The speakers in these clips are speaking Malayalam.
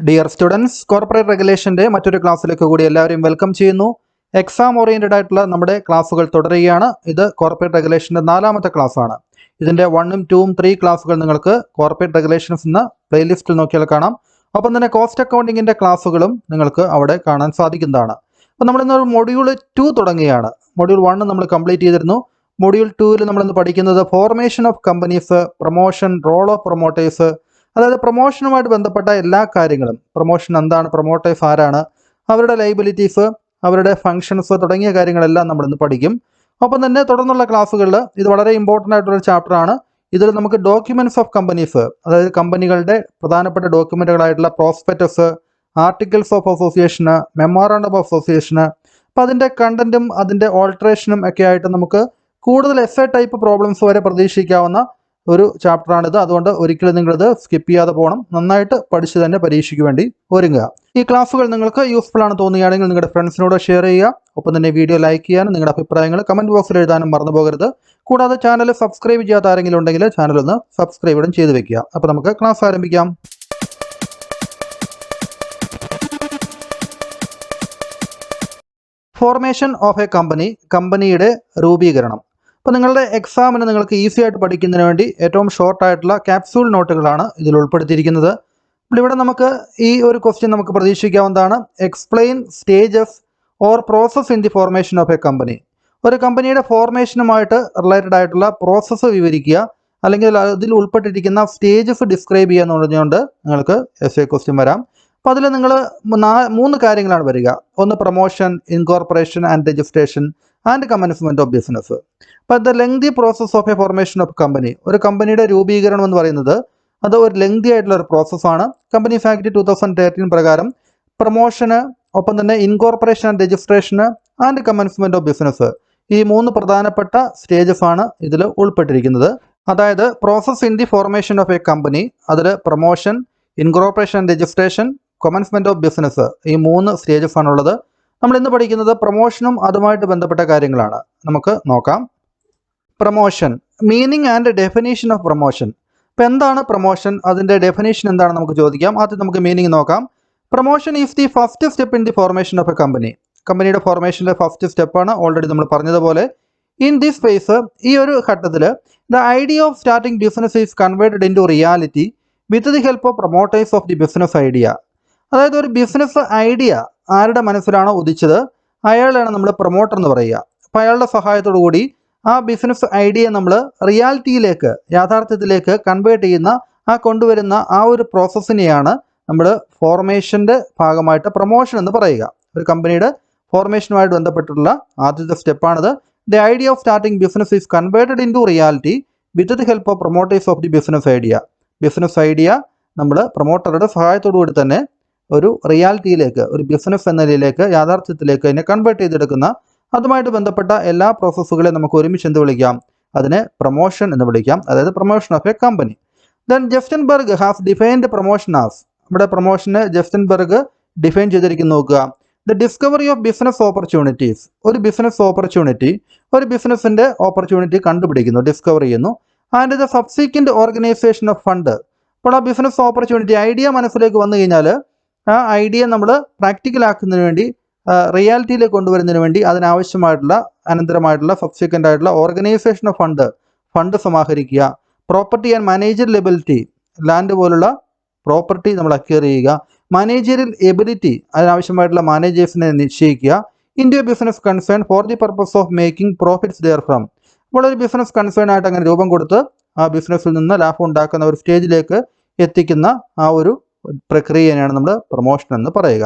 ഡിയർ സ്റ്റുഡൻസ്, കോർപ്പറേറ്റ് റെഗുലേഷൻ്റെ മറ്റൊരു ക്ലാസ്സിലേക്ക് കൂടി എല്ലാവരെയും വെൽക്കം ചെയ്യുന്നു. എക്സാം ഓറിയൻറ്റഡ് ആയിട്ടുള്ള നമ്മുടെ ക്ലാസ്സുകൾ തുടരുകയാണ്. ഇത് കോർപ്പറേറ്റ് റെഗുലേഷൻ്റെ 4ാമത്തെ ക്ലാസ്സാണ്. ഇതിൻ്റെ 1ഉം 2ഉം 3 ക്ലാസ്സുകൾ നിങ്ങൾക്ക് കോർപ്പറേറ്റ് റെഗുലേഷൻസ് എന്ന പ്ലേലിസ്റ്റിൽ നോക്കിയാൽ കാണാം. ഒപ്പം തന്നെ കോസ്റ്റ് അക്കൗണ്ടിങ്ങിൻ്റെ ക്ലാസ്സുകളും നിങ്ങൾക്ക് അവിടെ കാണാൻ സാധിക്കുന്നതാണ്. അപ്പോൾ നമ്മളിന്ന് മൊഡ്യൂൾ 2 തുടങ്ങുകയാണ്. മൊഡ്യൂൾ 1 നമ്മൾ കംപ്ലീറ്റ് ചെയ്തിരുന്നു. മൊഡ്യൂൾ 2ൽ നമ്മളിന്ന് പഠിക്കുന്നത് formation of companies, promotion, role of promoters, അതായത് പ്രൊമോഷനുമായിട്ട് ബന്ധപ്പെട്ട എല്ലാ കാര്യങ്ങളും, പ്രൊമോഷൻ എന്താണ്, പ്രൊമോട്ടേഴ്സ് ആരാണ്, അവരുടെ ലൈബിലിറ്റീസ്, അവരുടെ ഫങ്ഷൻസ് തുടങ്ങിയ കാര്യങ്ങളെല്ലാം നമ്മളിന്ന് പഠിക്കും. ഒപ്പം തന്നെ തുടർന്നുള്ള ക്ലാസ്സുകളിൽ ഇത് വളരെ ഇമ്പോർട്ടൻ്റ് ആയിട്ടുള്ളൊരു ചാപ്റ്ററാണ്. ഇതിൽ നമുക്ക് ഡോക്യുമെൻറ്റ്സ് ഓഫ് കമ്പനീസ്, അതായത് കമ്പനികളുടെ പ്രധാനപ്പെട്ട ഡോക്യുമെൻറ്റുകളായിട്ടുള്ള prospectus, articles of association, memorandum of association, അപ്പോൾ അതിൻ്റെ കണ്ടൻറ്റും അതിൻ്റെ ഓൾട്രേഷനും ഒക്കെ ആയിട്ട് നമുക്ക് കൂടുതൽ എസ്സേ ടൈപ്പ് പ്രോബ്ലംസ് വരെ പ്രതീക്ഷിക്കാവുന്ന ഒരു ചാപ്റ്ററാണിത്. അതുകൊണ്ട് ഒരിക്കലും നിങ്ങളിത് സ്കിപ്പ് ചെയ്യാതെ പോകണം. നന്നായിട്ട് പഠിച്ച് തന്നെ പരീക്ഷയ്ക്ക് വേണ്ടി ഒരുങ്ങുക. ഈ ക്ലാസ്സുകൾ നിങ്ങൾക്ക് യൂസ്ഫുൾ ആണ് തോന്നുകയാണെങ്കിൽ നിങ്ങളുടെ ഫ്രണ്ട്സിനോട് ഷെയർ ചെയ്യുക. ഒപ്പം തന്നെ വീഡിയോ ലൈക്ക് ചെയ്യാനും നിങ്ങളുടെ അഭിപ്രായങ്ങൾ കമൻറ്റ് ബോക്സിൽ എഴുതാനും മറന്നു പോകരുത്. കൂടാതെ ചാനൽ സബ്സ്ക്രൈബ് ചെയ്യാത്ത ആരെങ്കിലും ഉണ്ടെങ്കിൽ ചാനൽ ഒന്ന് സബ്സ്ക്രൈബും ചെയ്ത് വെക്കുക. അപ്പോൾ നമുക്ക് ക്ലാസ് ആരംഭിക്കാം. ഫോർമേഷൻ ഓഫ് എ കമ്പനി, കമ്പനിയുടെ രൂപീകരണം. അപ്പോൾ നിങ്ങളുടെ എക്സാമിന് നിങ്ങൾക്ക് ഈസി ആയിട്ട് പഠിക്കുന്നതിന് വേണ്ടി ഏറ്റവും ഷോർട്ടായിട്ടുള്ള ക്യാപ്സ്യൂൾ നോട്ടുകളാണ് ഇതിൽ ഉൾപ്പെടുത്തിയിരിക്കുന്നത്. അപ്പോൾ ഇവിടെ നമുക്ക് ഈ ഒരു ക്വസ്റ്റ്യൻ നമുക്ക് പ്രതീക്ഷിക്കാവുന്നതാണ്. Explain stages or process in the formation of a company. ഒരു കമ്പനിയുടെ ഫോർമേഷനുമായിട്ട് റിലേറ്റഡ് ആയിട്ടുള്ള പ്രോസസ്സ് വിവരിക്കുക, അല്ലെങ്കിൽ അതിൽ ഉൾപ്പെട്ടിരിക്കുന്ന സ്റ്റേജസ് ഡിസ്ക്രൈബ് ചെയ്യുക എന്ന് പറഞ്ഞുകൊണ്ട് നിങ്ങൾക്ക് എസ്സേ ക്വസ്റ്റ്യൻ വരാം. അപ്പോൾ അതിൽ നിങ്ങൾ 3 കാര്യങ്ങളാണ് വരിക. ഒന്ന് promotion, incorporation and registration and commencement of business. അപ്പോൾ the lengthy process of a formation of company, ഒരു കമ്പനിയുടെ രൂപീകരണം എന്ന് പറയുന്നത് അത് ഒരു ലെങ്തി ആയിട്ടുള്ള ഒരു പ്രോസസ്സാണ്. കമ്പനീസ് ആക്ട് 2013 പ്രകാരം പ്രൊമോഷന്, ഒപ്പം തന്നെ incorporation and registration and commencement of business, ഈ 3 പ്രധാനപ്പെട്ട സ്റ്റേജസ് ആണ് ഇതിൽ ഉൾപ്പെട്ടിരിക്കുന്നത്. അതായത് process in the formation of a company, അതിൽ promotion, incorporation and registration, commencement of business, ഈ 3 സ്റ്റേജസ് ആണുള്ളത്. നമ്മൾ ഇന്ന് പഠിക്കുന്നത് പ്രൊമോഷനും അതുമായിട്ട് ബന്ധപ്പെട്ട കാര്യങ്ങളാണ്. നമുക്ക് നോക്കാം. Promotion, meaning and definition of promotion. ഇപ്പോൾ എന്താണ് പ്രൊമോഷൻ, അതിൻ്റെ ഡെഫിനേഷൻ എന്താണെന്ന് നമുക്ക് ചോദിക്കാം. ആദ്യം നമുക്ക് മീനിങ് നോക്കാം. Promotion is the first step in the formation of a company. കമ്പനിയുടെ ഫോർമേഷനിലെ ഫസ്റ്റ് സ്റ്റെപ്പാണ്, ഓൾറെഡി നമ്മൾ പറഞ്ഞതുപോലെ. ഇൻ ദിസ് ഫേസ്, ഈ ഒരു ഘട്ടത്തിൽ the idea of starting business is converted into reality with the help of promoters of the business idea. അതായത് ഒരു ബിസിനസ് ഐഡിയ ആരുടെ മനസ്സിലാണോ ഉദിച്ചത് അയാളാണ് നമ്മൾ പ്രൊമോട്ടർ എന്ന് പറയുക. അപ്പോൾ അയാളുടെ സഹായത്തോടു കൂടി ആ ബിസിനസ് ഐഡിയ നമ്മൾ റിയാലിറ്റിയിലേക്ക്, യാഥാർത്ഥ്യത്തിലേക്ക് കൺവേർട്ട് ചെയ്യുന്ന, കൊണ്ടുവരുന്ന ആ ഒരു പ്രോസസ്സിനെയാണ് നമ്മൾ ഫോർമേഷൻ്റെ ഭാഗമായിട്ട് പ്രൊമോഷൻ എന്ന് പറയുക. ഒരു കമ്പനിയുടെ ഫോർമേഷനുമായിട്ട് ബന്ധപ്പെട്ടിട്ടുള്ള ആദ്യത്തെ സ്റ്റെപ്പാണിത്. The idea of starting business is converted into reality with the help of promoters of the business idea. Business idea നമ്മൾ പ്രൊമോട്ടറുടെ സഹായത്തോടു കൂടി തന്നെ ഒരു റിയാലിറ്റിയിലേക്ക്, ഒരു ബിസിനസ് എന്ന നിലയിലേക്ക്, യാഥാർത്ഥ്യത്തിലേക്ക് അതിനെ കൺവേർട്ട് ചെയ്തെടുക്കുന്ന, അതുമായിട്ട് ബന്ധപ്പെട്ട എല്ലാ പ്രോസസ്സുകളെ നമുക്ക് ഒരുമിച്ച് എന്ത് വിളിക്കാം, അതിനെ പ്രൊമോഷൻ എന്ന് വിളിക്കാം. അതായത് promotion of a company. Then Gerstenberg has defined promotion as, നമ്മുടെ പ്രൊമോഷന് ജെസ്റ്റൻബർഗ് ഡിഫൈൻ ചെയ്തിരിക്കുന്നു. നോക്കുക. The discovery of business opportunities, ഒരു ബിസിനസ് ഓപ്പർച്യൂണിറ്റി, ഒരു ബിസിനസ്സിൻ്റെ ഓപ്പർച്യൂണിറ്റി കണ്ടുപിടിക്കുന്നു, ഡിസ്കവർ ചെയ്യുന്നു. And the subsequent organisation of fund. അപ്പോൾ ആ ബിസിനസ് ഓപ്പർച്യൂണിറ്റി ഐഡിയ മനസ്സിലേക്ക് വന്നു കഴിഞ്ഞാൽ ആ ഐഡിയ നമ്മൾ പ്രാക്ടിക്കലാക്കുന്നതിന് വേണ്ടി, റിയാലിറ്റിയിലേക്ക് കൊണ്ടുവരുന്നതിന് വേണ്ടി അതിനാവശ്യമായിട്ടുള്ള അനന്തരമായിട്ടുള്ള സബ്സിക്വൻ്റ് ആയിട്ടുള്ള ഓർഗനൈസേഷൻ ഓഫ് ഫണ്ട് സമാഹരിക്കുക. Property and manager ability, land പോലുള്ള പ്രോപ്പർട്ടി നമ്മൾ അക്വയർ ചെയ്യുക. മാനേജറിയൽ എബിലിറ്റി, അതിനാവശ്യമായിട്ടുള്ള മാനേജേഴ്സിനെ നിശ്ചയിക്കുക. In a business concern for the purpose of making profits there from. അപ്പോൾ ഒരു ബിസിനസ് കൺസേൺ ആയിട്ട് അങ്ങനെ രൂപം കൊടുത്ത് ആ ബിസിനസ്സിൽ നിന്ന് ലാഭം ഉണ്ടാക്കുന്ന ഒരു സ്റ്റേജിലേക്ക് എത്തിക്കുന്ന ആ ഒരു പ്രക്രിയയാണ് നമ്മൾ പ്രൊമോഷൻ എന്ന് പറയുക.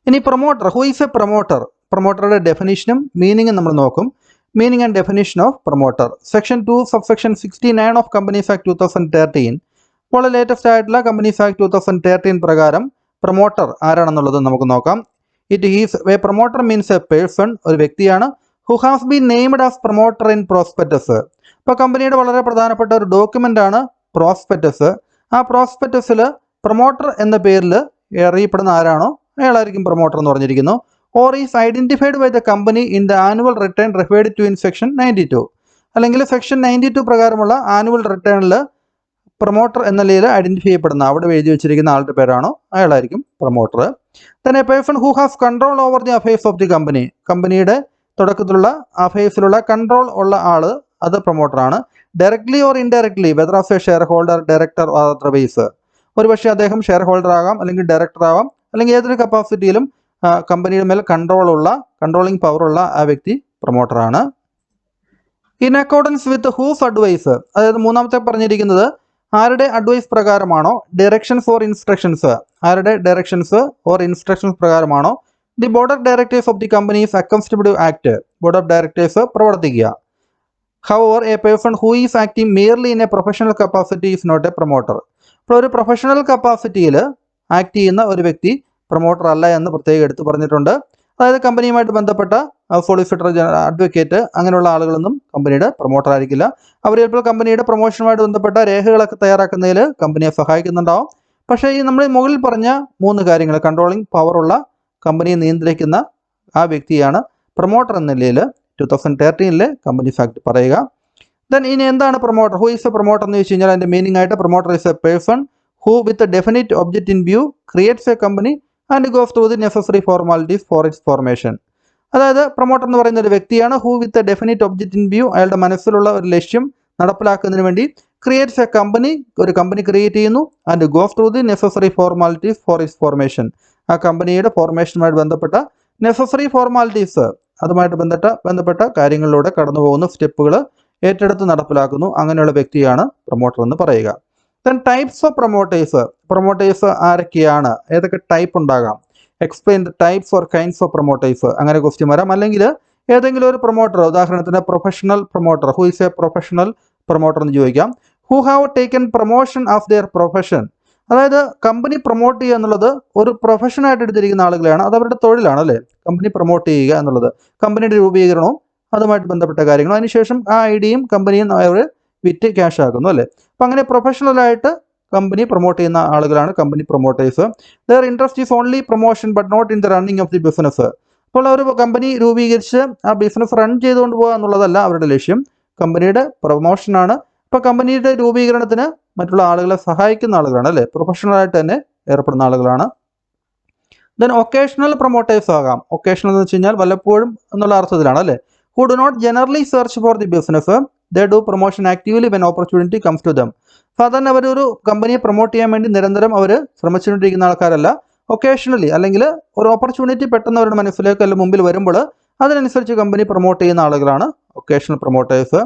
ഇനി promoter, who is a promoter, പ്രൊമോട്ടറുടെ ഡെഫിനേഷനും മീനിങ്ങും നമ്മൾ നോക്കും. Meaning and definition of promoter. Section 2 subsection 69 of companies act 2013. ഇപ്പോൾ ലേറ്റസ്റ്റ് ആയിട്ടുള്ള കമ്പനീസ് ആക്ട് 2013 പ്രകാരം പ്രൊമോട്ടർ ആരാണെന്നുള്ളത് നമുക്ക് നോക്കാം. It is a promoter means A person, ഒരു വ്യക്തിയാണ്. Who has been named as promoter in prospectus. ഇപ്പോൾ കമ്പനിയുടെ വളരെ പ്രധാനപ്പെട്ട ഒരു ഡോക്യുമെൻ്റ് ആണ് പ്രോസ്പെക്ടസ്. ആ പ്രോസ്പെക്ടസിൽ പ്രൊമോട്ടർ എന്ന പേരിൽ അറിയപ്പെടുന്ന ആരാണോ അയാളായിരിക്കും പ്രൊമോട്ടർ എന്ന് പറഞ്ഞിരിക്കുന്നു. Or is identified by the company in the annual return referred to in section 92. അല്ലെങ്കിൽ സെക്ഷൻ 92 പ്രകാരമുള്ള ആനുവൽ റിട്ടേണിൽ പ്രൊമോട്ടർ എന്ന നിലയിൽ ഐഡന്റിഫൈ ചെയ്യപ്പെടുന്ന അവിടെ എഴുതി വെച്ചിരിക്കുന്ന ആളുടെ പേരാണോ അയാളായിരിക്കും promoter. Then a person who has control over the affairs of the company, കമ്പനിയുടെ തുടക്കത്തിലുള്ള അഫയേഴ്സിലുള്ള കൺട്രോൾ ഉള്ള ആള് അത് പ്രൊമോട്ടറാണ്. Directly or indirectly whether as a share holder, director or otherwise, ഒരുപക്ഷെ അദ്ദേഹം ഷെയർ ഹോൾഡർ ആകാം, അല്ലെങ്കിൽ ഡയറക്ടർ ആവാം, അല്ലെങ്കിൽ ഏതൊരു കപ്പാസിറ്റിയിലും കമ്പനിയുടെ മേൽ കൺട്രോളിംഗ് പവറുള്ള ആ വ്യക്തി പ്രൊമോട്ടറാണ്. In accordance with whose advice, അതായത് മൂന്നാമത്തെ പറഞ്ഞിരിക്കുന്നത് ആരുടെ അഡ്വൈസ് പ്രകാരമാണോ, ഡയറക്ഷൻസ് ഓർ ഇൻസ്ട്രക്ഷൻസ്, ആരുടെ ഡയറക്ഷൻസ് ഓർ ഇൻസ്ട്രക്ഷൻസ് പ്രകാരമാണോ the board of directors of the companies അക്കംസ്റ്റഡ് to act, board of directors പ്രവർത്തിക്കുക. However a person who is acting merely in a professional capacity is not a promoter. അപ്പോൾ ഒരു പ്രൊഫഷണൽ കപ്പാസിറ്റിയിൽ ആക്ട് ചെയ്യുന്ന ഒരു വ്യക്തി പ്രൊമോട്ടർ അല്ല എന്ന് പ്രത്യേകം എടുത്ത് പറഞ്ഞിട്ടുണ്ട്. അതായത് കമ്പനിയുമായിട്ട് ബന്ധപ്പെട്ട സോളിസിറ്റർ, അഡ്വക്കേറ്റ് അങ്ങനെയുള്ള ആളുകളൊന്നും കമ്പനിയുടെ പ്രൊമോട്ടർ ആയിരിക്കില്ല. അവർ ചിലപ്പോൾ കമ്പനിയുടെ പ്രൊമോഷനുമായിട്ട് ബന്ധപ്പെട്ട രേഖകളൊക്കെ തയ്യാറാക്കുന്നതിൽ കമ്പനിയെ സഹായിക്കുന്നുണ്ടാവും. പക്ഷേ ഈ നമ്മൾ മുകളിൽ പറഞ്ഞ 3 കാര്യങ്ങൾ, കൺട്രോളിംഗ് പവറുള്ള കമ്പനിയെ നിയന്ത്രിക്കുന്ന ആ വ്യക്തിയാണ് പ്രൊമോട്ടർ എന്ന നിലയിൽ 2013 കമ്പനി ആക്ട് പറയുക. ദെൻ ഇനി എന്താണ് promoter? Who is a promoter എന്ന് ചോദിച്ചു കഴിഞ്ഞാൽ അതിൻ്റെ മീനിങ് ആയിട്ട് promoter is a person who with a definite object in view creates a company and goes through the necessary formalities for its formation. അതായത് പ്രൊമോട്ടർ എന്ന് പറയുന്ന ഒരു വ്യക്തിയാണ് who with a definite object in view, അയാളുടെ മനസ്സിലുള്ള ഒരു ലക്ഷ്യം നടപ്പിലാക്കുന്നതിന് വേണ്ടി ക്രിയേറ്റ്സ് എ കമ്പനി, ഒരു കമ്പനി ക്രിയേറ്റ് ചെയ്യുന്നു, and goes through the necessary formalities for its formation, ആ കമ്പനിയുടെ ഫോർമേഷനുമായിട്ട് ബന്ധപ്പെട്ട നെസസറി ഫോർമാലിറ്റീസ്, അതുമായിട്ട് ബന്ധപ്പെട്ട കാര്യങ്ങളിലൂടെ കടന്നു പോകുന്ന സ്റ്റെപ്പുകൾ ഏറ്റെടുത്ത് നടപ്പിലാക്കുന്നു. അങ്ങനെയുള്ള വ്യക്തിയാണ് പ്രൊമോട്ടർ എന്ന് പറയുക. Then types of promoters, promoters ആരൊക്കെയാണ്, ഏതൊക്കെ ടൈപ്പ് ഉണ്ടാകാം, explain the types or kinds of promoters, അങ്ങനെ ക്വസ്റ്റ്യൻ വരാം. അല്ലെങ്കിൽ ഏതെങ്കിലും ഒരു പ്രൊമോട്ടർ, ഉദാഹരണത്തിന് professional promoter, who is A professional promoter എന്ന് ചോദിക്കാം. Who have taken promotion of their profession, അതായത് കമ്പനി പ്രൊമോട്ട് ചെയ്യുക എന്നുള്ളത് ഒരു പ്രൊഫഷനായിട്ട് എടുത്തിരിക്കുന്ന ആളുകളെയാണ്, അത് അവരുടെ തൊഴിലാണ് അല്ലേ, കമ്പനി പ്രൊമോട്ട് ചെയ്യുക എന്നുള്ളത്. കമ്പനിയുടെ രൂപീകരണവും അതുമായിട്ട് ബന്ധപ്പെട്ട കാര്യങ്ങളും അതിനുശേഷം ആ ഐഡിയയും കമ്പനിയും അവർ വിറ്റ് ക്യാഷ് ആക്കുന്നു അല്ലേ. അപ്പം അങ്ങനെ പ്രൊഫഷണലായിട്ട് കമ്പനി പ്രൊമോട്ട് ചെയ്യുന്ന ആളുകളാണ് company promoters. Their interest is only promotion but not in the running of the business. അപ്പോൾ ഒരു കമ്പനി രൂപീകരിച്ച് ആ ബിസിനസ് റൺ ചെയ്തുകൊണ്ട് പോകുക എന്നുള്ളതല്ല അവരുടെ ലക്ഷ്യം, കമ്പനിയുടെ പ്രൊമോഷനാണ്. ഇപ്പോൾ കമ്പനിയുടെ രൂപീകരണത്തിന് മറ്റുള്ള ആളുകളെ സഹായിക്കുന്ന ആളുകളാണ് അല്ലേ, പ്രൊഫഷണലായിട്ട് തന്നെ ഏർപ്പെടുന്ന ആളുകളാണ്. ദെൻ ഒക്കേഷണൽ പ്രൊമോട്ടേഴ്സ് ആകാം. ഒക്കേഷണൽ എന്ന് വെച്ച് കഴിഞ്ഞാൽ വല്ലപ്പോഴും എന്നുള്ള അർത്ഥത്തിലാണ് അല്ലേ. Who do not generally search for the business, they do promotion actively when opportunity comes to them. സാധാരണ അവരൊരു കമ്പനിയെ പ്രൊമോട്ട് ചെയ്യാൻ വേണ്ടി നിരന്തരം അവർ ശ്രമിച്ചുകൊണ്ടിരിക്കുന്ന ആൾക്കാരല്ല. ഒക്കേഷണലി അല്ലെങ്കിൽ ഒരു ഓപ്പർച്യൂണിറ്റി പെട്ടെന്ന് അവരുടെ മനസ്സിലേക്ക് അല്ലെങ്കിൽ മുമ്പിൽ വരുമ്പോൾ അതിനനുസരിച്ച് കമ്പനി പ്രൊമോട്ട് ചെയ്യുന്ന ആളുകളാണ് ഒക്കേഷണൽ പ്രൊമോട്ടേഴ്സ്.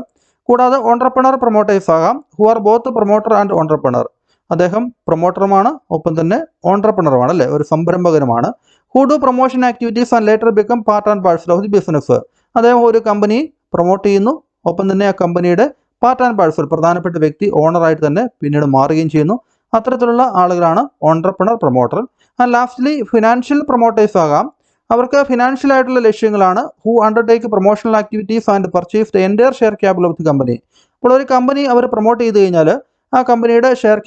കൂടാതെ ഓൺട്രപ്രണർ പ്രൊമോട്ടേഴ്സ് ആകാം. Who are both promoter and entrepreneur, അദ്ദേഹം പ്രൊമോട്ടറുമാണ് ഒപ്പം തന്നെ ഓൺട്രപ്രണറുമാണ് അല്ലേ, ഒരു സംരംഭകനുമാണ്. Who do promotion activities and later become part and parcel of the business, അദ്ദേഹം ഒരു കമ്പനി പ്രൊമോട്ട് ചെയ്യുന്നു, ഒപ്പം തന്നെ ആ കമ്പനിയുടെ പാർട്ട് ആൻഡ് പാർസൽ പ്രധാനപ്പെട്ട വ്യക്തി ഓണറായിട്ട് തന്നെ പിന്നീട് മാറുകയും ചെയ്യുന്നു. അത്തരത്തിലുള്ള ആളുകളാണ് entrepreneur promoter. And lastly financial promoters ആകാം. അവർക്ക് ഫിനാൻഷ്യൽ ആയിട്ടുള്ള ലക്ഷ്യങ്ങളാണ്. Who undertake promotional activities and purchase the entire share capital of the company. അപ്പോൾ ഒരു കമ്പനി അവർ പ്രൊമോട്ട് ചെയ്ത് കഴിഞ്ഞാൽ ആ കമ്പനിയുടെ ഷെയർ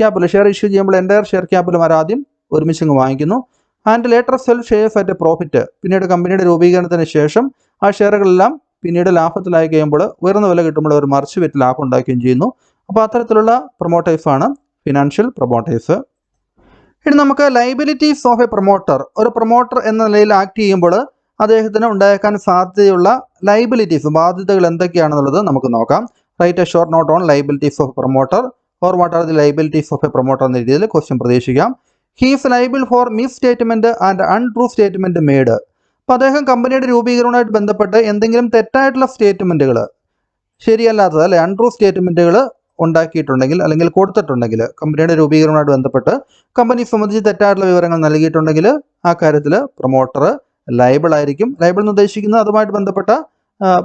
ഇഷ്യൂ ചെയ്യുമ്പോൾ എൻറ്റയർ ഷെയർ ക്യാപിറ്റൽ ആദ്യം ഒരുമിച്ച് വാങ്ങിക്കുന്നു. And later sell shares at a profit, പിന്നീട് കമ്പനിയുടെ രൂപീകരണത്തിന് ശേഷം ആ ഷെയറുകളെല്ലാം പിന്നീട് ലാഭത്തിലായി കഴിയുമ്പോൾ ഉയർന്ന വില കിട്ടുമ്പോൾ അവർ മറിച്ച് വിറ്റ് ലാഭം ഉണ്ടാക്കുകയും ചെയ്യുന്നു. അപ്പോൾ അത്തരത്തിലുള്ള പ്രൊമോട്ടേഴ്സാണ് ഫിനാൻഷ്യൽ പ്രൊമോട്ടേഴ്സ്. ഇനി നമുക്ക് ലൈബിലിറ്റീസ് ഓഫ് എ പ്രൊമോട്ടർ, ഒരു പ്രൊമോട്ടർ എന്ന നിലയിൽ ആക്ട് ചെയ്യുമ്പോൾ അദ്ദേഹത്തിന് ഉണ്ടായേക്കാൻ സാധ്യതയുള്ള ലൈബിലിറ്റീസ്, ബാധ്യതകൾ എന്തൊക്കെയാണെന്നുള്ളത് നമുക്ക് നോക്കാം. Write a short note on liabilities of promoter or what are the liabilities of a promoter എന്ന രീതിയിൽ ക്വസ്റ്റ്യൻ പ്രതീക്ഷിക്കാം. He is liable four miss statement and untrue statement made. അപ്പോൾ അദ്ദേഹം കമ്പനിയുടെ രൂപീകരണവുമായിട്ട് ബന്ധപ്പെട്ട് എന്തെങ്കിലും തെറ്റായിട്ടുള്ള സ്റ്റേറ്റ്മെൻറ്റുകൾ, ശരിയല്ലാത്തത് അല്ലെ, അൺട്രൂ സ്റ്റേറ്റ്മെൻറ്റുകൾ ഉണ്ടാക്കിയിട്ടുണ്ടെങ്കിൽ അല്ലെങ്കിൽ കൊടുത്തിട്ടുണ്ടെങ്കിൽ, കമ്പനിയുടെ രൂപീകരണവുമായിട്ട് ബന്ധപ്പെട്ട് കമ്പനി സംബന്ധിച്ച് തെറ്റായിട്ടുള്ള വിവരങ്ങൾ നൽകിയിട്ടുണ്ടെങ്കിൽ ആ കാര്യത്തിൽ പ്രൊമോട്ടർ ലൈബിൾ ആയിരിക്കും. ലൈബിൾ എന്ന് ഉദ്ദേശിക്കുന്നത് അതുമായിട്ട് ബന്ധപ്പെട്ട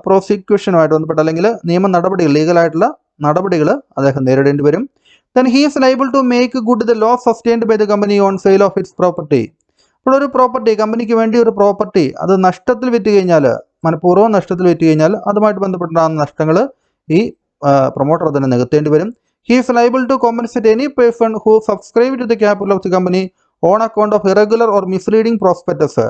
പ്രോസിക്യൂഷനുമായിട്ട് ബന്ധപ്പെട്ട അല്ലെങ്കിൽ നിയമ നടപടികൾ, ലീഗലായിട്ടുള്ള നടപടികൾ അദ്ദേഹം നേരിടേണ്ടി വരും. Then he is liable to make good the loss sustained by the company on sale of its property. ഇപ്പോൾ ഒരു പ്രോപ്പർട്ടി, കമ്പനിക്ക് വേണ്ടി ഒരു പ്രോപ്പർട്ടി അത് നഷ്ടത്തിൽ വിറ്റ് കഴിഞ്ഞാൽ, മനഃപൂർവ്വം നഷ്ടത്തിൽ വിറ്റ് കഴിഞ്ഞാൽ അതുമായിട്ട് ബന്ധപ്പെട്ടുണ്ടാകുന്ന നഷ്ടങ്ങൾ ഈ പ്രൊമോട്ടർ തന്നെ നികത്തേണ്ടി വരും. He is liable to compensate any person who subscribe to the capital of the company on account of irregular or misleading prospectus.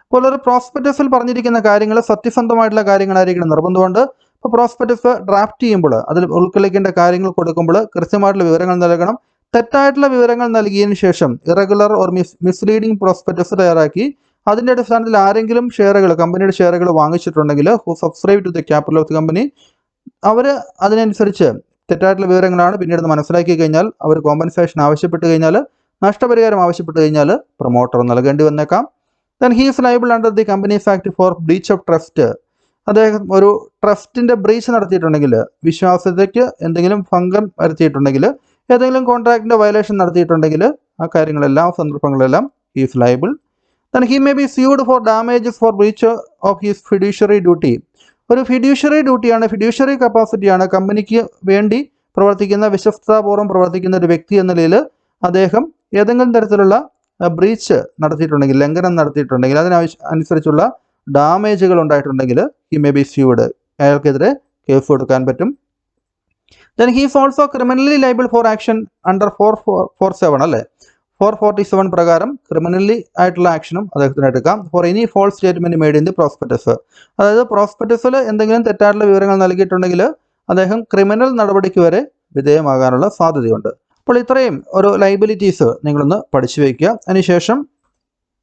അപ്പോൾ ഒരു പ്രോസ്പെക്ടസിൽ പറഞ്ഞിരിക്കുന്ന കാര്യങ്ങൾ സത്യസന്ധമായിട്ടുള്ള കാര്യങ്ങളായിരിക്കണം നിർബന്ധമുണ്ട്. ഇപ്പോൾ പ്രോസ്പെക്ടസ് ഡ്രാഫ്റ്റ് ചെയ്യുമ്പോൾ അതിൽ ഉൾക്കൊള്ളിക്കേണ്ട കാര്യങ്ങൾ കൊടുക്കുമ്പോൾ കൃത്യമായിട്ടുള്ള വിവരങ്ങൾ നൽകണം. തെറ്റായിട്ടുള്ള വിവരങ്ങൾ നൽകിയതിന് ശേഷം ഇറഗുലർ ഓർ മിസ്ലീഡിംഗ് പ്രോസ്പെക്ടസ് തയ്യാറാക്കി അതിൻ്റെ അടിസ്ഥാനത്തിൽ ആരെങ്കിലും ഷെയറുകൾ കമ്പനിയുടെ ഷെയറുകൾ വാങ്ങിച്ചിട്ടുണ്ടെങ്കിൽ who subscribe to the capital of the company അവർ അതിനനുസരിച്ച് തെറ്റായിട്ടുള്ള വിവരങ്ങളാണ് പിന്നീട് മനസ്സിലാക്കി കഴിഞ്ഞാൽ അവർ കോമ്പൻസേഷൻ ആവശ്യപ്പെട്ട് കഴിഞ്ഞാൽ നഷ്ടപരിഹാരം ആവശ്യപ്പെട്ട് കഴിഞ്ഞാൽ പ്രൊമോട്ടർ നൽകേണ്ടി വന്നേക്കാം. Then he is liable under the companies act for breach of trust. അദ്ദേഹം ഒരു ട്രസ്റ്റിൻ്റെ ബ്രീച്ച് നടത്തിയിട്ടുണ്ടെങ്കിൽ വിശ്വാസ്യതയ്ക്ക് എന്തെങ്കിലും ഭംഗം വരുത്തിയിട്ടുണ്ടെങ്കിൽ ഏതെങ്കിലും കോൺട്രാക്റ്റിൻ്റെ വയലേഷൻ നടത്തിയിട്ടുണ്ടെങ്കിൽ ആ കാര്യങ്ങളെല്ലാം സന്ദർഭങ്ങളെല്ലാം he is liable. Then he may be sued for damages for breach of his fiduciary duty. ഒരു ഫിഡ്യൂഷ്യറി ഡ്യൂട്ടിയാണ്, ഫിഡ്യൂഷ്യറി കപ്പാസിറ്റിയാണ് കമ്പനിക്ക് വേണ്ടി പ്രവർത്തിക്കുന്ന വിശ്വസ്തതാപൂർവ്വം പ്രവർത്തിക്കുന്ന ഒരു വ്യക്തി എന്ന നിലയിൽ അദ്ദേഹം ഏതെങ്കിലും തരത്തിലുള്ള ബ്രീച്ച് നടത്തിയിട്ടുണ്ടെങ്കിൽ ലംഘനം നടത്തിയിട്ടുണ്ടെങ്കിൽ അതിനനുസരിച്ചുള്ള ഡാമേജുകൾ ഉണ്ടായിട്ടുണ്ടെങ്കിൽ ഹി മേ ബി സ്യൂഡ്, അയാൾക്കെതിരെ കേസ് കൊടുക്കാൻ പറ്റും. Then he is also criminally liable for action under 447 അല്ലേ, 447 പ്രകാരം ക്രിമിനലി ആയിട്ടുള്ള ആക്ഷനും അദ്ദേഹത്തിന് എടുക്കാം. For any false statement made in the prospectus. അതായത് പ്രോസ്പെക്ടസിൽ എന്തെങ്കിലും തെറ്റായിട്ടുള്ള വിവരങ്ങൾ നൽകിയിട്ടുണ്ടെങ്കിൽ അദ്ദേഹം ക്രിമിനൽ നടപടിക്ക് വരെ വിധേയമാകാനുള്ള സാധ്യതയുണ്ട്. അപ്പോൾ ഇത്രയും ഒരു ലൈബിലിറ്റീസ് നിങ്ങളൊന്ന് പഠിച്ചു വയ്ക്കുക. അതിനുശേഷം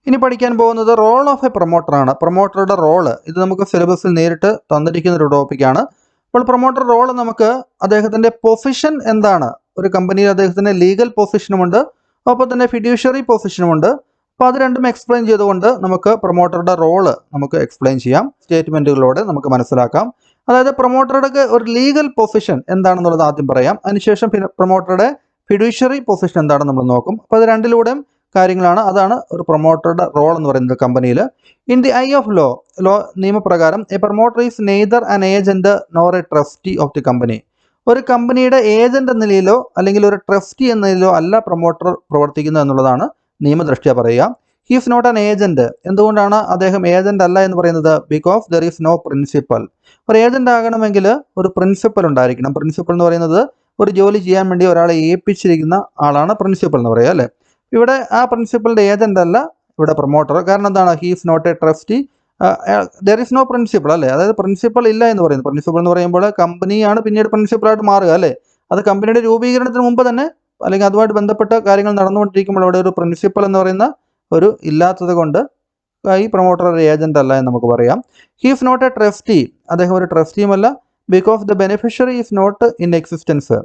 ഇനി പഠിക്കാൻ പോകുന്നത് റോൾ ഓഫ് എ പ്രൊമോട്ടറാണ്. പ്രൊമോട്ടറുടെ റോള് ഇത് നമുക്ക് സിലബസിൽ നേരിട്ട് തന്നിരിക്കുന്ന ഒരു ടോപ്പിക്കാണ്. അപ്പോൾ പ്രൊമോട്ടർ റോള് നമുക്ക് അദ്ദേഹത്തിൻ്റെ പൊസിഷൻ എന്താണ്, ഒരു കമ്പനിയിൽ അദ്ദേഹത്തിൻ്റെ ലീഗൽ പൊസിഷനുമുണ്ട്, ഒപ്പം തന്നെ ഫിഡ്യൂഷ്യറി പൊസിഷനുമുണ്ട്. അപ്പോൾ അത് രണ്ടും എക്സ്പ്ലെയിൻ ചെയ്തുകൊണ്ട് നമുക്ക് പ്രൊമോട്ടറുടെ റോള് നമുക്ക് എക്സ്പ്ലെയിൻ ചെയ്യാം, സ്റ്റേറ്റ്മെൻറ്റുകളോടെ നമുക്ക് മനസ്സിലാക്കാം. അതായത് പ്രൊമോട്ടറുടെ ഒരു ലീഗൽ പൊസിഷൻ എന്താണെന്നുള്ളത് ആദ്യം പറയാം. അതിനുശേഷം പ്രൊമോട്ടറുടെ ഫിഡ്യൂഷ്യറി പൊസിഷൻ എന്താണെന്ന് നമ്മൾ നോക്കും. അപ്പോൾ അത് രണ്ടിലൂടെയും കാര്യങ്ങളാണ്. അതാണ് ഒരു പ്രൊമോട്ടറുടെ റോൾ എന്ന് പറയുന്നത് കമ്പനിയിൽ. In the eye of law നിയമപ്രകാരം a promoter is neither an agent nor a trustee of the company. ഒരു കമ്പനിയുടെ ഏജന്റ് എന്ന നിലയിലോ അല്ലെങ്കിൽ ഒരു ട്രസ്റ്റി എന്ന നിലയിലോ അല്ല പ്രൊമോട്ടർ പ്രവർത്തിക്കുന്നത് എന്നുള്ളതാണ് നിയമദൃഷ്ട്യാ പറയുക. He is not an agent. എന്തുകൊണ്ടാണ് അദ്ദേഹം ഏജന്റ് അല്ല എന്ന് പറയുന്നത്? Because there is no principal. ഒരു ഏജന്റ് ആകണമെങ്കിൽ ഒരു പ്രിൻസിപ്പൽ ഉണ്ടായിരിക്കണം. പ്രിൻസിപ്പൽ എന്ന് പറയുന്നത് ഒരു ജോലി ചെയ്യാൻ വേണ്ടി ഒരാളെ ഏൽപ്പിച്ചിരിക്കുന്ന ആളാണ് പ്രിൻസിപ്പൽ എന്ന് പറയുക അല്ലേ. ഇവിടെ ആ പ്രിൻസിപ്പലിൻ്റെ ഏജന്റ് അല്ല ഇവിടെ പ്രൊമോട്ടർ. കാരണം എന്താണ്? He is not a trustee, there is no principal അല്ലേ. അതായത് പ്രിൻസിപ്പൾ ഇല്ല എന്ന് പറയുന്നത്. പ്രിൻസിപ്പൾ എന്ന് പറയുമ്പോൾ കമ്പനിയാണ് പിന്നീട് പ്രിൻസിപ്പളായിട്ട് മാറുക അല്ലേ. അത് കമ്പനിയുടെ രൂപീകരണത്തിന് മുമ്പ് തന്നെ അല്ലെങ്കിൽ അതുമായിട്ട് ബന്ധപ്പെട്ട കാര്യങ്ങൾ നടന്നുകൊണ്ടിരിക്കുമ്പോൾ അവിടെ ഒരു പ്രിൻസിപ്പൽ എന്ന് പറയുന്ന ഒരു ഇല്ലാത്തത് കൊണ്ട് ഈ പ്രൊമോട്ടർ ഒരു ഏജന്റ് അല്ല എന്ന് നമുക്ക് പറയാം. He is not a trustee, അദ്ദേഹം ഒരു ട്രസ്റ്റിയുമല്ല. Because the beneficiary is not in existence.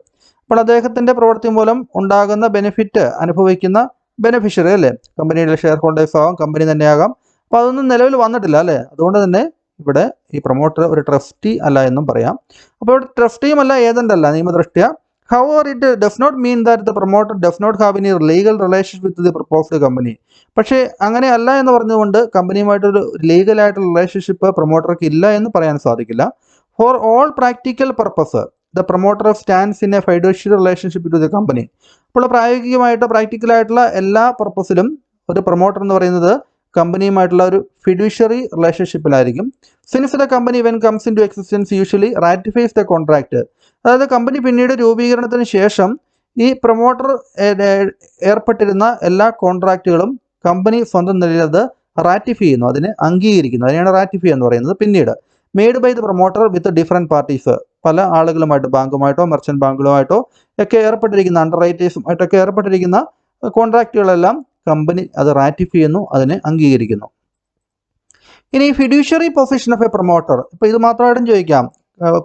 അപ്പോൾ അദ്ദേഹത്തിൻ്റെ പ്രവൃത്തി മൂലം ഉണ്ടാകുന്ന ബെനിഫിറ്റ് അനുഭവിക്കുന്ന ബെനിഫിഷ്യറി അല്ലേ, കമ്പനിയുടെ ഷെയർ ഹോൾഡേഴ്സ് ആവാം, കമ്പനി തന്നെയാകാം. അപ്പോൾ അതൊന്നും നിലവിൽ വന്നിട്ടില്ല അല്ലേ. അതുകൊണ്ട് തന്നെ ഇവിടെ ഈ പ്രൊമോട്ടർ ഒരു ട്രസ്റ്റി അല്ല എന്നും പറയാം. അപ്പോൾ ഇവിടെ ട്രസ്റ്റിയും അല്ല ഏജന്റ് അല്ല നിയമദൃഷ്ട്യ. However it does not mean that the promoter does not have any legal relationship with the proposed company. പക്ഷേ അങ്ങനെ അല്ല എന്ന് പറഞ്ഞുകൊണ്ട് കമ്പനിയുമായിട്ടൊരു ലീഗലായിട്ടുള്ള റിലേഷൻഷിപ്പ് പ്രൊമോട്ടർക്ക് ഇല്ല എന്ന് പറയാൻ സാധിക്കില്ല. For all practical purpose the promoter stands in a fiduciary relationship to the company. അപ്പോൾ പ്രായോഗികമായിട്ട് പ്രാക്ടിക്കലായിട്ടുള്ള എല്ലാ പർപ്പസിലും ഒരു പ്രൊമോട്ടർ എന്ന് പറയുന്നത് കമ്പനിയുമായിട്ടുള്ള ഒരു ഫിഡ്യൂഷ്യറി റിലേഷൻഷിപ്പിലായിരിക്കും. Since the company when comes into existence usually ratifies the contract. അതായത് കമ്പനി പിന്നീട് രൂപീകരണത്തിന് ശേഷം ഈ പ്രൊമോട്ടർ ഏർപ്പെട്ടിരുന്ന എല്ലാ കോൺട്രാക്റ്റുകളും കമ്പനി സ്വന്തം നിലയിൽ അത് റാറ്റിഫൈ ചെയ്യുന്നു, അതിനെ അംഗീകരിക്കുന്നു. അതിനെയാണ് റാറ്റിഫൈ എന്ന് പറയുന്നത്. പിന്നീട് made by the promoter with different parties, പല ആളുകളുമായിട്ട് ബാങ്കുമായിട്ടോ മെർച്ചൻറ്റ് ബാങ്കുകളുമായിട്ടോ ഒക്കെ ഏർപ്പെട്ടിരിക്കുന്ന അണ്ടർ റൈറ്റേഴ്സുമായിട്ടൊക്കെ ഏർപ്പെട്ടിരിക്കുന്ന കോൺട്രാക്റ്റുകളെല്ലാം കമ്പനി അത് റാറ്റിഫൈ ചെയ്യുന്നു, അതിനെ അംഗീകരിക്കുന്നു. ഇനി fiduciary position of a promoter, ഇപ്പോൾ ഇത് മാത്രമായിട്ടും ചോദിക്കാം.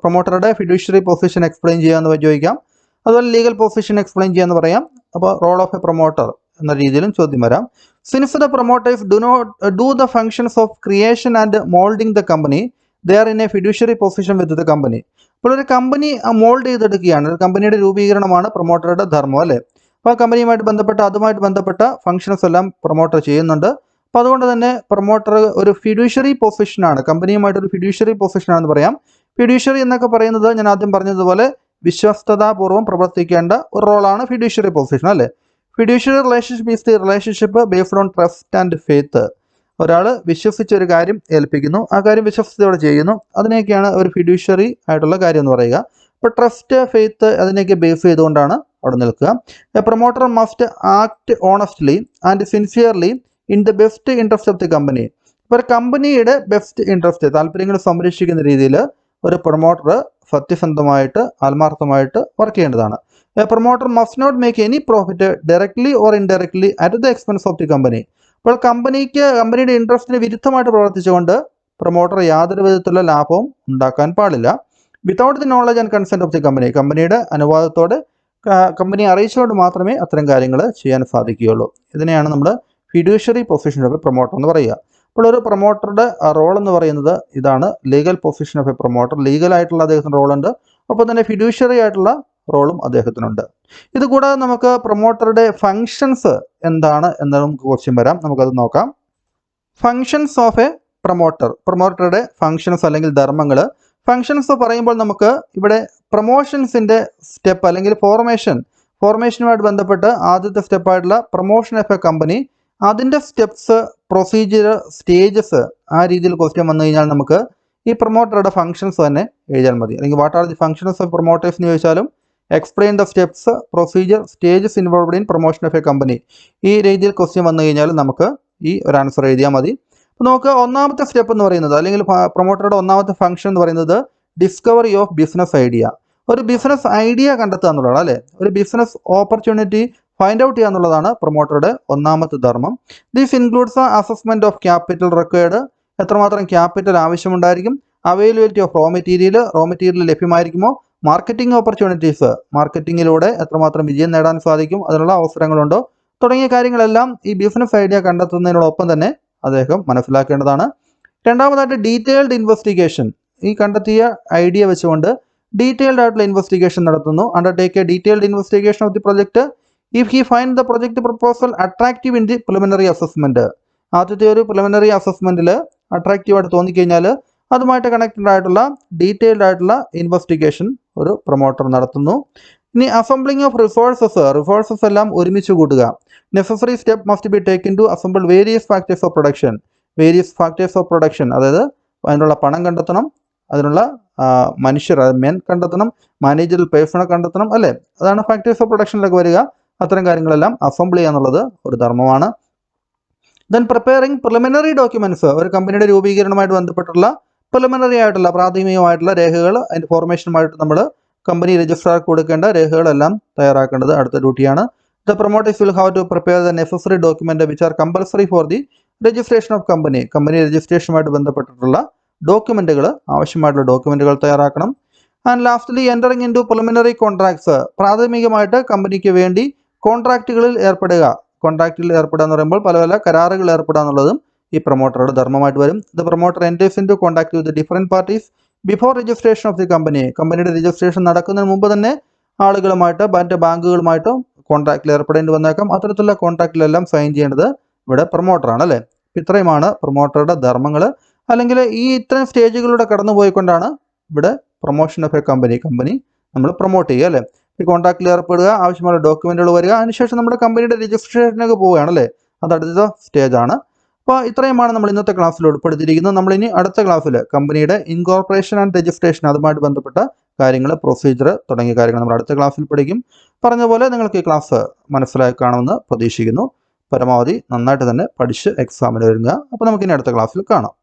പ്രൊമോട്ടറുടെ ഫിഡ്യൂഷ്യറി പൊസിഷൻ എക്സ്പ്ലെയിൻ ചെയ്യാമെന്ന് ചോദിക്കാം. അതുപോലെ ലീഗൽ പൊസിഷൻ എക്സ്പ്ലെയിൻ ചെയ്യാമെന്ന് പറയാം. അപ്പോൾ റോൾ ഓഫ് എ പ്രൊമോട്ടർ എന്ന രീതിയിലും ചോദ്യം വരാം. Since the promoters do the functions of creation and moulding the company they are in A fiduciary position with the company. അപ്പോൾ ഒരു കമ്പനി മോൾഡ് ചെയ്തെടുക്കുകയാണ്, ഒരു കമ്പനിയുടെ രൂപീകരണമാണ് പ്രൊമോട്ടറുടെ ധർമ്മം അല്ലേ. അപ്പോൾ കമ്പനിയുമായിട്ട് ബന്ധപ്പെട്ട അതുമായിട്ട് ബന്ധപ്പെട്ട ഫങ്ഷൻസ് എല്ലാം പ്രൊമോട്ടർ ചെയ്യുന്നുണ്ട്. അപ്പോൾ അതുകൊണ്ട് തന്നെ പ്രൊമോട്ടർ ഒരു ഫിഡ്യൂഷ്യറി പൊസിഷനാണ്, കമ്പനിയുമായിട്ടൊരു ഫിഡ്യൂഷ്യറി പൊസിഷനാണെന്ന് പറയാം. ഫിഡ്യൂഷ്യറി എന്നൊക്കെ പറയുന്നത് ഞാൻ ആദ്യം പറഞ്ഞതുപോലെ വിശ്വസ്തതാപൂർവ്വം പ്രവർത്തിക്കേണ്ട ഒരു റോളാണ് ഫിഡ്യൂഷ്യറി പൊസിഷൻ അല്ലേ. Fiduciary relationship is the relationship based on trust and faith. ഒരാൾ വിശ്വസിച്ചൊരു കാര്യം ഏൽപ്പിക്കുന്നു, ആ കാര്യം വിശ്വസ്തയോടെ ചെയ്യുന്നു, അതിനെയൊക്കെയാണ് ഒരു ഫിഡ്യൂഷ്യറി ആയിട്ടുള്ള കാര്യം എന്ന് പറയുക. ഇപ്പോൾ ട്രസ്റ്റ്, ഫെയ്ത്ത് അതിനെയൊക്കെ ബേസ് ചെയ്തുകൊണ്ടാണ് അവിടെ നിൽക്കുക. A promoter must act honestly and sincerely in the best interest of the company. ഇപ്പോൾ ഒരു കമ്പനിയുടെ ബെസ്റ്റ് ഇൻട്രസ്റ്റ്, താല്പര്യങ്ങൾ സംരക്ഷിക്കുന്ന രീതിയിൽ ഒരു പ്രൊമോട്ടർ സത്യസന്ധമായിട്ട് ആത്മാർത്ഥമായിട്ട് വർക്ക് ചെയ്യേണ്ടതാണ്. A promoter must not make any profit directly or indirectly at the expense of the company. അപ്പോൾ കമ്പനിയുടെ ഇൻട്രസ്റ്റിന് വിരുദ്ധമായിട്ട് പ്രവർത്തിച്ചുകൊണ്ട് പ്രൊമോട്ടർ യാതൊരു വിധത്തിലുള്ള ലാഭവും ഉണ്ടാക്കാൻ പാടില്ല. Without the knowledge and consent of the company, കമ്പനിയുടെ അനുവാദത്തോടെ കമ്പനി അറിയിച്ചുകൊണ്ട് മാത്രമേ അത്തരം കാര്യങ്ങൾ ചെയ്യാൻ സാധിക്കുകയുള്ളൂ. ഇതിനെയാണ് നമ്മൾ fiduciary position of a promoter എന്ന് പറയുക. അപ്പോൾ ഒരു പ്രൊമോട്ടറുടെ റോൾ എന്ന് പറയുന്നത് ഇതാണ്. Legal position of a promoter, ലീഗലായിട്ടുള്ള അദ്ദേഹത്തിന് റോളുണ്ട്, ഒപ്പം തന്നെ ഫിഡ്യൂഷ്യറി ആയിട്ടുള്ള റോളും അദ്ദേഹത്തിനുണ്ട്. ഇതുകൂടാതെ നമുക്ക് പ്രൊമോട്ടറുടെ ഫങ്ഷൻസ് എന്താണ് എന്ന് നമുക്ക് ക്വസ്റ്റ്യൻ വരാം, നമുക്കത് നോക്കാം. ഫങ്ഷൻസ് ഓഫ് എ പ്രൊമോട്ടർ, പ്രൊമോട്ടറുടെ ഫങ്ഷൻസ് അല്ലെങ്കിൽ ധർമ്മങ്ങൾ. ഫങ്ഷൻസ് പറയുമ്പോൾ നമുക്ക് ഇവിടെ പ്രൊമോഷൻസിൻ്റെ സ്റ്റെപ്പ് അല്ലെങ്കിൽ ഫോർമേഷനുമായിട്ട് ബന്ധപ്പെട്ട് ആദ്യത്തെ സ്റ്റെപ്പായിട്ടുള്ള പ്രൊമോഷൻ ഓഫ് എ കമ്പനി, അതിൻ്റെ സ്റ്റെപ്സ്, പ്രൊസീജിയർ, സ്റ്റേജസ്, ആ രീതിയിൽ ക്വസ്റ്റ്യൻ വന്നു കഴിഞ്ഞാൽ നമുക്ക് ഈ പ്രൊമോട്ടറുടെ ഫങ്ഷൻസ് തന്നെ എഴുതിയാൽ മതി. അല്ലെങ്കിൽ what are the functions of promoters എന്ന് ചോദിച്ചാലും explain the steps, procedure, stages involved in promotion of a company, ഈ രീതിയിൽ ക്വസ്റ്റ്യൻ വന്നു കഴിഞ്ഞാൽ നമുക്ക് ഈ ഒരു ആൻസർ എഴുതിയാൽ മതി. അപ്പോൾ നമുക്ക് ഒന്നാമത്തെ സ്റ്റെപ്പ് എന്ന് പറയുന്നത് അല്ലെങ്കിൽ പ്രൊമോട്ടറുടെ ഒന്നാമത്തെ ഫംഗ്ഷൻ എന്ന് പറയുന്നത് ഡിസ്കവറി ഓഫ് ബിസിനസ് ഐഡിയ. ഒരു ബിസിനസ് ഐഡിയ കണ്ടെത്തുക എന്നുള്ളതാണ് അല്ലേ, ഒരു ബിസിനസ് ഓപ്പർച്യൂണിറ്റി ഫൈൻഡ് ഔട്ട് ചെയ്യുക എന്നുള്ളതാണ് പ്രൊമോട്ടറുടെ ഒന്നാമത്തെ ധർമ്മം. This includes assessment of capital required, എത്രമാത്രം ക്യാപിറ്റൽ ആവശ്യമുണ്ടായിരിക്കും, അവൈലബിലിറ്റി ഓഫ് റോ മെറ്റീരിയൽ ലഭ്യമായിരിക്കുമോ, മാർക്കറ്റിംഗ് ഓപ്പർച്യൂണിറ്റീസ്, മാർക്കറ്റിങ്ങിലൂടെ എത്രമാത്രം വിജയം നേടാൻ സാധിക്കും, അതിനുള്ള അവസരങ്ങളുണ്ടോ, തുടങ്ങിയ കാര്യങ്ങളെല്ലാം ഈ ബിസിനസ് ഐഡിയ കണ്ടെത്തുന്നതിനോടൊപ്പം തന്നെ അദ്ദേഹം മനസ്സിലാക്കേണ്ടതാണ്. രണ്ടാമതായിട്ട് ഡീറ്റെയിൽഡ് ഇൻവെസ്റ്റിഗേഷൻ, ഈ കണ്ടെത്തിയ ഐഡിയ വെച്ചുകൊണ്ട് ഡീറ്റെയിൽഡ് ആയിട്ടുള്ള ഇൻവെസ്റ്റിഗേഷൻ നടത്തുന്നു. Undertake A detailed investigation of the project if he find the project proposal attractive in the preliminary assessment. ആദ്യത്തെ ഒരു പ്രിലിമിനറി അസസ്മെൻറ്റിൽ അട്രാക്റ്റീവായിട്ട് തോന്നിക്കഴിഞ്ഞാൽ അതുമായിട്ട് കണക്റ്റഡ് ആയിട്ടുള്ള ഡീറ്റെയിൽഡ് ആയിട്ടുള്ള ഇൻവെസ്റ്റിഗേഷൻ ഒരു പ്രൊമോട്ടർ നടത്തുന്നു. ഇനി അസംബ്ലിംഗ് ഓഫ് റിസോഴ്സസ് എല്ലാം ഒരുമിച്ച് കൂട്ടുക. Necessary step must be taken to assemble various factors of production, അതായത് അതിനുള്ള പണം കണ്ടെത്തണം, അതിനുള്ള മനുഷ്യർ മെൻ കണ്ടെത്തണം, മാനേജറൽ പേഴ്സണെ കണ്ടെത്തണം അല്ലേ, അതാണ് ഫാക്ടേഴ്സ് ഓഫ് പ്രൊഡക്ഷനിലൊക്കെ വരിക. അത്തരം കാര്യങ്ങളെല്ലാം അസംബിൾ ചെയ്യുക എന്നുള്ളത് ഒരു ധർമ്മമാണ്. ദെൻ പ്രിപ്പയറിംഗ് പ്രിലിമിനറി ഡോക്യുമെൻറ്റ്സ്, ഒരു കമ്പനിയുടെ രൂപീകരണവുമായിട്ട് ബന്ധപ്പെട്ടുള്ള പ്രിലിമിനറി ആയിട്ടുള്ള പ്രാഥമികമായിട്ടുള്ള രേഖകൾ, അതിൻ്റെ ഫോർമേഷനുമായിട്ട് നമ്മൾ കമ്പനി രജിസ്ട്രാർക്ക് കൊടുക്കേണ്ട രേഖകളെല്ലാം തയ്യാറാക്കേണ്ടത് അടുത്ത ഡ്യൂട്ടിയാണ്. The promoters will have to prepare the necessary document which are compulsory for the registration of company രജിസ്ട്രേഷനുമായിട്ട് ബന്ധപ്പെട്ടിട്ടുള്ള ഡോക്യുമെന്റുകൾ, ആവശ്യമായിട്ടുള്ള ഡോക്യുമെന്റുകൾ തയ്യാറാക്കണം. And lastly entering into preliminary contracts, പ്രാഥമികമായിട്ട് കമ്പനിക്ക് വേണ്ടി കോൺട്രാക്റ്റുകളിൽ ഏർപ്പെടുക എന്ന് പറയുമ്പോൾ പല പല കരാറുകൾ ഏർപ്പെടുക എന്നുള്ളതും ഈ പ്രൊമോട്ടറുടെ ധർമ്മമായിട്ട് വരും. The promoter enters into contact with different parties before registration of the കമ്പനിയുടെ രജിസ്ട്രേഷൻ നടക്കുന്നതിന് മുമ്പ് തന്നെ ആളുകളുമായിട്ട് മറ്റ് ബാങ്കുകളുമായിട്ടും കോൺട്രാക്റ്റിൽ ഏർപ്പെടേണ്ടി വന്നേക്കാം. അത്തരത്തിലുള്ള കോൺട്രാക്റ്റിലെല്ലാം സൈൻ ചെയ്യേണ്ടത് ഇവിടെ പ്രൊമോട്ടറാണ് അല്ലേ. ഇത്രയുമാണ് പ്രൊമോട്ടറുടെ ധർമ്മങ്ങൾ. അല്ലെങ്കിൽ ഈ ഇത്രയും സ്റ്റേജുകളിലൂടെ കടന്നു പോയിക്കൊണ്ടാണ് ഇവിടെ പ്രൊമോഷൻ ഓഫ് എ കമ്പനി നമ്മൾ പ്രൊമോട്ട് ചെയ്യുക അല്ലേ. ഈ കോൺട്രാക്റ്റിൽ ഏർപ്പെടുക, ആവശ്യമായ ഡോക്യുമെന്റുകൾ വരിക, അതിനുശേഷം നമ്മുടെ കമ്പനിയുടെ രജിസ്ട്രേഷനൊക്കെ പോവുകയാണല്ലേ, അത് അടുത്ത സ്റ്റേജാണ്. അപ്പോൾ ഇത്രയുമാണ് നമ്മൾ ഇന്നത്തെ ക്ലാസ്സിൽ ഉൾപ്പെടുത്തിയിരിക്കുന്നത്. നമ്മളിനി അടുത്ത ക്ലാസ്സിൽ കമ്പനിയുടെ ഇൻകോർപ്പറേഷൻ ആൻഡ് രജിസ്ട്രേഷൻ, അതുമായിട്ട് ബന്ധപ്പെട്ട കാര്യങ്ങൾ, പ്രൊസീജിയർ തുടങ്ങിയ കാര്യങ്ങൾ നമ്മൾ അടുത്ത ക്ലാസ്സിൽ പഠിക്കും. പറഞ്ഞ പോലെ നിങ്ങൾക്ക് ഈ ക്ലാസ് മനസ്സിലായി കാണുമെന്ന് പ്രതീക്ഷിക്കുന്നു. പരമാവധി നന്നായിട്ട് തന്നെ പഠിച്ച് എക്സാമിന് ഒരുങ്ങുക. അപ്പോൾ നമുക്കിനി അടുത്ത ക്ലാസ്സിൽ കാണാം.